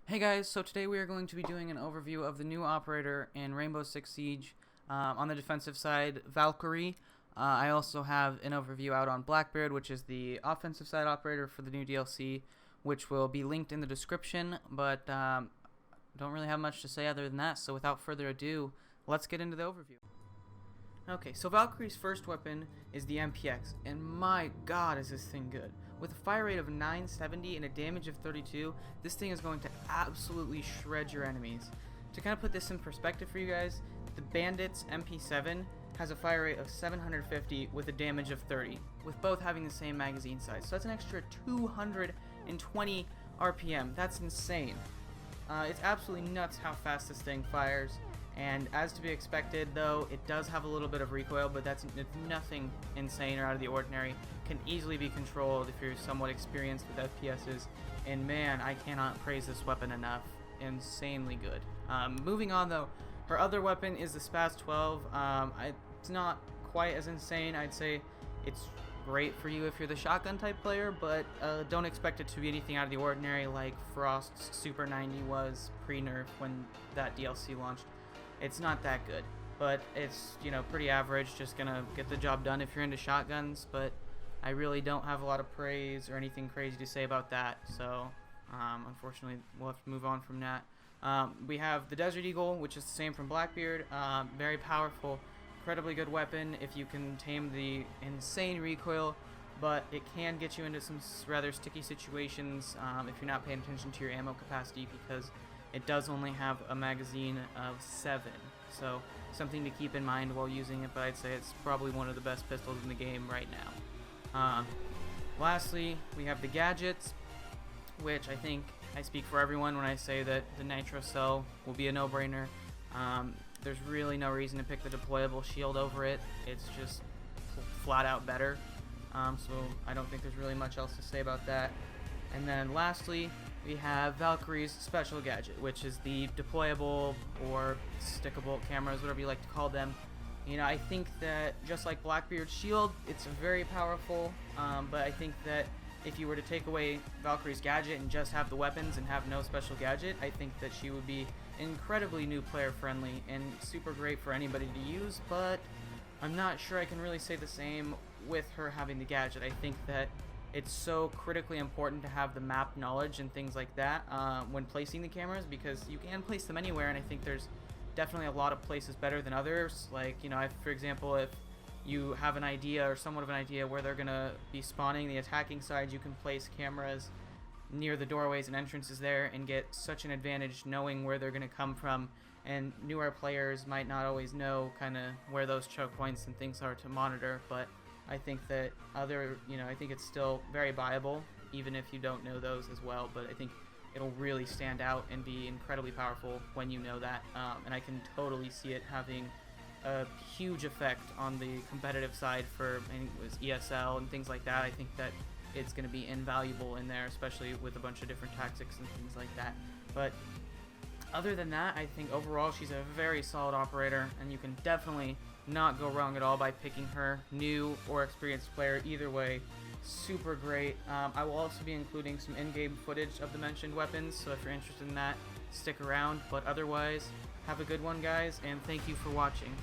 Hey guys, so today we are going to be doing an overview of the new operator in Rainbow Six Siege. On the defensive side, Valkyrie. I also have an overview out on Blackbeard, which is the offensive side operator for the new DLC, which will be linked in the description, but don't really have much to say other than that, so without further ado, let's get into the overview. Okay, so Valkyrie's first weapon is the MPX, and my god is this thing good. With a fire rate of 970 and a damage of 32, this thing is going to absolutely shred your enemies. To kind of put this in perspective for you guys, the Bandit's MP7 has a fire rate of 750 with a damage of 30, with both having the same magazine size. So that's an extra 220 RPM. That's insane. It's absolutely nuts how fast this thing fires. And as to be expected, though, it does have a little bit of recoil, but it's nothing insane or out of the ordinary. Can easily be controlled if you're somewhat experienced with FPSs. And man, I cannot praise this weapon enough. Insanely good. Moving on, though, her other weapon is the Spaz 12. It's not quite as insane. I'd say it's great for you if you're the shotgun type player, but don't expect it to be anything out of the ordinary like Frost's Super 90 was pre-nerf when that DLC launched. It's not that good, but it's, pretty average, just gonna get the job done if you're into shotguns, but I really don't have a lot of praise or anything crazy to say about that, so unfortunately we'll have to move on from that. We have the Desert Eagle, which is the same from Blackbeard. Very powerful, incredibly good weapon if you can tame the insane recoil, but it can get you into some rather sticky situations if you're not paying attention to your ammo capacity, because it does only have a magazine of 7, so something to keep in mind while using it, but I'd say it's probably one of the best pistols in the game right now. Lastly, we have the gadgets, which I think I speak for everyone when I say that the Nitro Cell will be a no-brainer. There's really no reason to pick the deployable shield over it. It's just flat out better, so I don't think there's really much else to say about that. And then lastly, we have Valkyrie's special gadget, which is the deployable or stickable cameras, whatever you like to call them. I think that just like Blackbeard's shield, it's very powerful, but I think that if you were to take away Valkyrie's gadget and just have the weapons and have no special gadget, I think that she would be incredibly new player friendly and super great for anybody to use, but I'm not sure I can really say the same with her having the gadget. I think that it's so critically important to have the map knowledge and things like that when placing the cameras, because you can place them anywhere, and I think there's definitely a lot of places better than others. Like, for example, if you have an idea or somewhat of an idea where they're going to be spawning the attacking side, you can place cameras near the doorways and entrances there and get such an advantage knowing where they're going to come from, and newer players might not always know kind of where those choke points and things are to monitor, but I think that I think it's still very viable, even if you don't know those as well, but I think it'll really stand out and be incredibly powerful when you know that, and I can totally see it having a huge effect on the competitive side for, I think it was ESL and things like that. I think that it's going to be invaluable in there, especially with a bunch of different tactics and things like that. But other than that, I think overall she's a very solid operator, and you can definitely not go wrong at all by picking her, new or experienced player. Either way, super great. I will also be including some in-game footage of the mentioned weapons, so if you're interested in that, stick around. But otherwise, have a good one, guys, and thank you for watching.